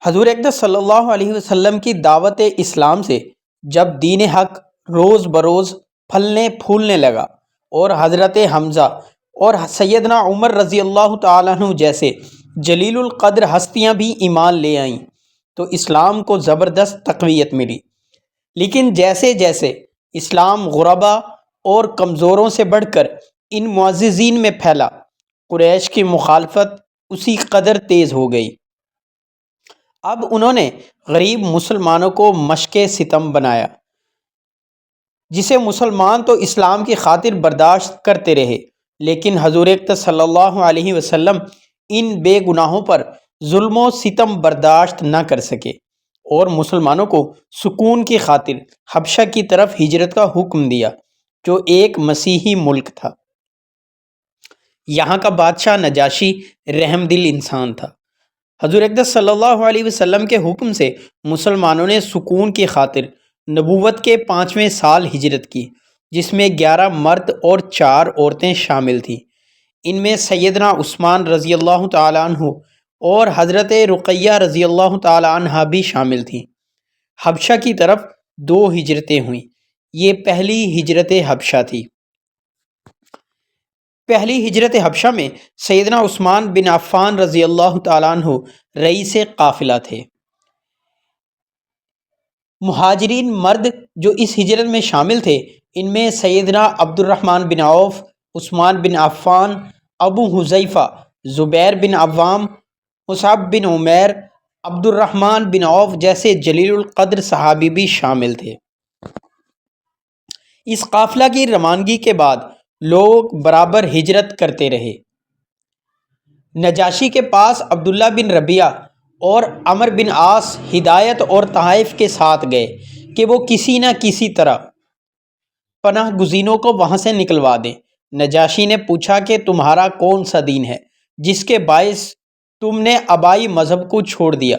حضور اقدس صلی اللہ علیہ وسلم کی دعوت اسلام سے جب دین حق روز بروز پھلنے پھولنے لگا اور حضرت حمزہ اور سیدنا عمر رضی اللہ تعالیٰ عنہ جیسے جلیل القدر ہستیاں بھی ایمان لے آئیں تو اسلام کو زبردست تقویت ملی۔ لیکن جیسے جیسے اسلام غربا اور کمزوروں سے بڑھ کر ان معززین میں پھیلا، قریش کی مخالفت اسی قدر تیز ہو گئی۔ اب انہوں نے غریب مسلمانوں کو مشق ستم بنایا، جسے مسلمان تو اسلام کی خاطر برداشت کرتے رہے، لیکن حضور اقدس صلی اللہ علیہ وسلم ان بے گناہوں پر ظلم و ستم برداشت نہ کر سکے اور مسلمانوں کو سکون کی خاطر حبشہ کی طرف ہجرت کا حکم دیا، جو ایک مسیحی ملک تھا۔ یہاں کا بادشاہ نجاشی رحم دل انسان تھا۔ حضور اقدس صلی اللہ علیہ وسلم کے حکم سے مسلمانوں نے سکون کی خاطر نبوت کے 5ویں سال ہجرت کی، جس میں 11 مرد اور 4 عورتیں شامل تھیں۔ ان میں سیدنا عثمان رضی اللہ تعالیٰ عنہ اور حضرت رقیہ رضی اللہ تعالیٰ عنہ بھی شامل تھیں۔ حبشہ کی طرف 2 ہجرتیں ہوئیں۔ یہ پہلی ہجرت حبشہ تھی۔ پہلی ہجرت حبشہ میں سیدنا عثمان بن عفان رضی اللہ تعالیٰ عنہ رئیس قافلہ تھے۔ مہاجرین مرد جو اس ہجرت میں شامل تھے، ان میں سیدنا عبد الرحمن بن عوف، عثمان بن عفان، ابو حذیفہ، زبیر بن عوام، مصعب بن عمیر، عبد الرحمن بن عوف جیسے جلیل القدر صحابی بھی شامل تھے۔ اس قافلہ کی روانگی کے بعد لوگ برابر ہجرت کرتے رہے۔ نجاشی کے پاس عبداللہ بن ربیعہ اور عمر بن عاص ہدایت اور تحائف کے ساتھ گئے کہ وہ کسی نہ کسی طرح پناہ گزینوں کو وہاں سے نکلوا دیں۔ نجاشی نے پوچھا کہ تمہارا کون سا دین ہے جس کے باعث تم نے آبائی مذہب کو چھوڑ دیا،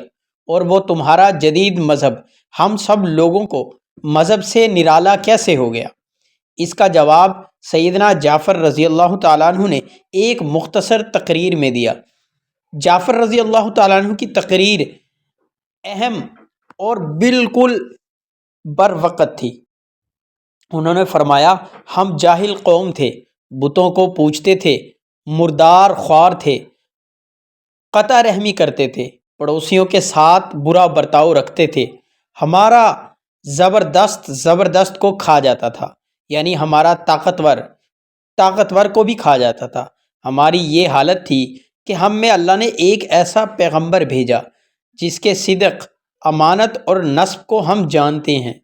اور وہ تمہارا جدید مذہب ہم سب لوگوں کو مذہب سے نرالا کیسے ہو گیا؟ اس کا جواب سیدنا جعفر رضی اللہ تعالیٰ عنہ نے ایک مختصر تقریر میں دیا۔ جعفر رضی اللہ تعالیٰ عنہ کی تقریر اہم اور بالکل بروقت تھی۔ انہوں نے فرمایا، ہم جاہل قوم تھے، بتوں کو پوجتے تھے، مردار خوار تھے، قطع رحمی کرتے تھے، پڑوسیوں کے ساتھ برا برتاؤ رکھتے تھے، ہمارا زبردست کو کھا جاتا تھا، یعنی ہمارا طاقتور کو بھی کھا جاتا تھا۔ ہماری یہ حالت تھی کہ ہم میں اللہ نے ایک ایسا پیغمبر بھیجا جس کے صدق، امانت اور نصب کو ہم جانتے ہیں۔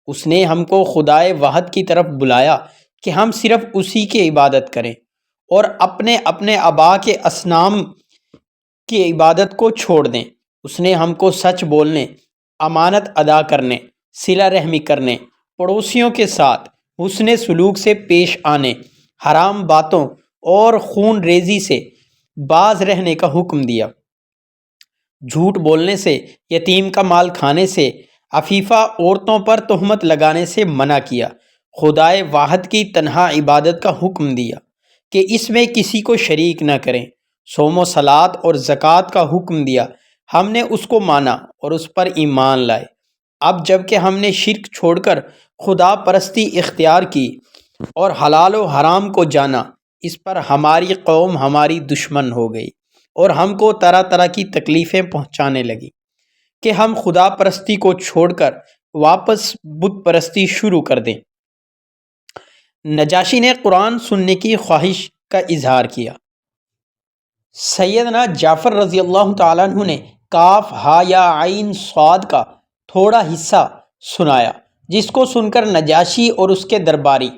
اس نے ہم کو خدائے واحد کی طرف بلایا کہ ہم صرف اسی کی عبادت کریں اور اپنے اپنے آبا کے اصنام کی عبادت کو چھوڑ دیں۔ اس نے ہم کو سچ بولنے، امانت ادا کرنے، صلہ رحمی کرنے، پڑوسیوں کے ساتھ حسن سلوک سے پیش آنے، حرام باتوں اور خون ریزی سے باز رہنے کا حکم دیا، جھوٹ بولنے سے، یتیم کا مال کھانے سے، عفیفہ عورتوں پر تہمت لگانے سے منع کیا، خدائے واحد کی تنہا عبادت کا حکم دیا کہ اس میں کسی کو شریک نہ کریں، صوم و صلات اور زکوٰۃ کا حکم دیا۔ ہم نے اس کو مانا اور اس پر ایمان لائے۔ اب جب کہ ہم نے شرک چھوڑ کر خدا پرستی اختیار کی اور حلال و حرام کو جانا، اس پر ہماری قوم ہماری دشمن ہو گئی اور ہم کو طرح طرح کی تکلیفیں پہنچانے لگی کہ ہم خدا پرستی کو چھوڑ کر واپس بت پرستی شروع کر دیں۔ نجاشی نے قرآن سننے کی خواہش کا اظہار کیا۔ سیدنا جعفر رضی اللہ تعالیٰ عنہ نے کاف ہا یا عین صاد کا تھوڑا حصہ سنایا، جس کو سن کر نجاشی اور اس کے درباری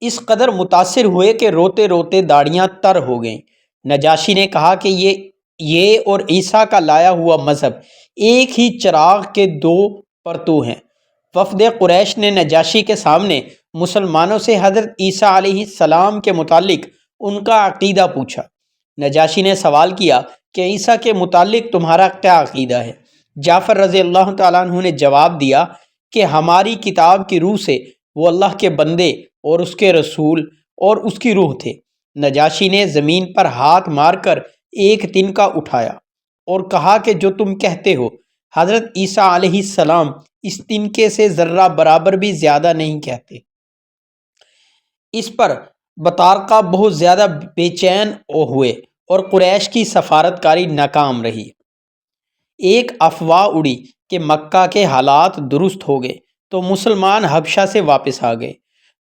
اس قدر متاثر ہوئے کہ روتے روتے داڑھیاں تر ہو گئیں۔ نجاشی نے کہا کہ یہ اور عیسیٰ کا لایا ہوا مذہب ایک ہی چراغ کے 2 پرتو ہیں۔ وفد قریش نے نجاشی کے سامنے مسلمانوں سے حضرت عیسیٰ علیہ السلام کے متعلق ان کا عقیدہ پوچھا۔ نجاشی نے سوال کیا کہ عیسیٰ کے متعلق تمہارا کیا عقیدہ ہے؟ جعفر رضی اللہ تعالیٰ عنہ نے جواب دیا کہ ہماری کتاب کی روح سے وہ اللہ کے بندے اور اس کے رسول اور اس کی روح تھے۔ نجاشی نے زمین پر ہاتھ مار کر ایک تنکا اٹھایا اور کہا کہ جو تم کہتے ہو حضرت عیسیٰ علیہ السلام اس تنکے سے ذرہ برابر بھی زیادہ نہیں کہتے۔ اس پر بطارقہ بہت زیادہ بے چین ہوئے اور قریش کی سفارتکاری ناکام رہی۔ ایک افواہ اڑی کہ مکہ کے حالات درست ہو گئے تو مسلمان حبشہ سے واپس آ گئے۔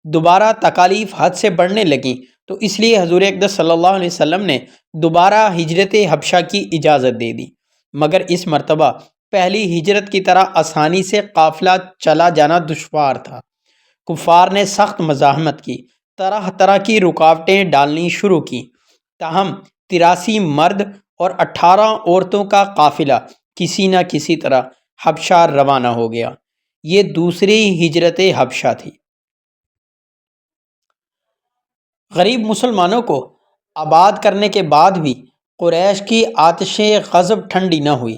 دوبارہ تکالیف حد سے بڑھنے لگیں تو اس لیے حضور اقدس صلی اللہ علیہ وسلم نے دوبارہ ہجرت حبشہ کی اجازت دے دی، مگر اس مرتبہ پہلی ہجرت کی طرح آسانی سے قافلہ چلا جانا دشوار تھا۔ کفار نے سخت مزاحمت کی، طرح طرح کی رکاوٹیں ڈالنی شروع کی، تاہم 83 مرد اور 18 عورتوں کا قافلہ کسی نہ کسی طرح حبشہ روانہ ہو گیا۔ یہ دوسری ہجرت حبشہ تھی۔ غریب مسلمانوں کو آباد کرنے کے بعد بھی قریش کی آتش غضب ٹھنڈی نہ ہوئی،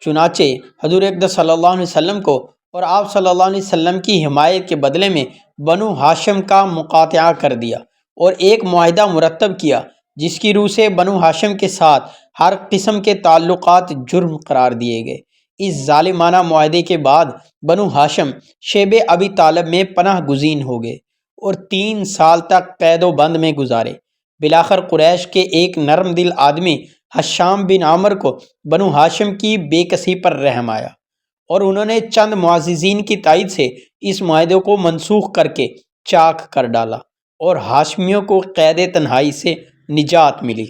چنانچہ حضور اقدس صلی اللہ علیہ وسلم کو اور آپ صلی اللہ علیہ وسلم کی حمایت کے بدلے میں بنو ہاشم کا مقاطعہ کر دیا اور ایک معاہدہ مرتب کیا جس کی روح سے بنو ہاشم کے ساتھ ہر قسم کے تعلقات جرم قرار دیے گئے۔ اس ظالمانہ معاہدے کے بعد بنو ہاشم شیب ابی طالب میں پناہ گزین ہو گئے اور 3 سال تک قید و بند میں گزارے۔ بالآخر قریش کے ایک نرم دل آدمی حشام بن عامر کو بنو ہاشم کی بے کسی پر رحم آیا اور انہوں نے چند معززین کی تائید سے اس معاہدے کو منسوخ کر کے چاک کر ڈالا اور ہاشمیوں کو قید تنہائی سے نجات ملی۔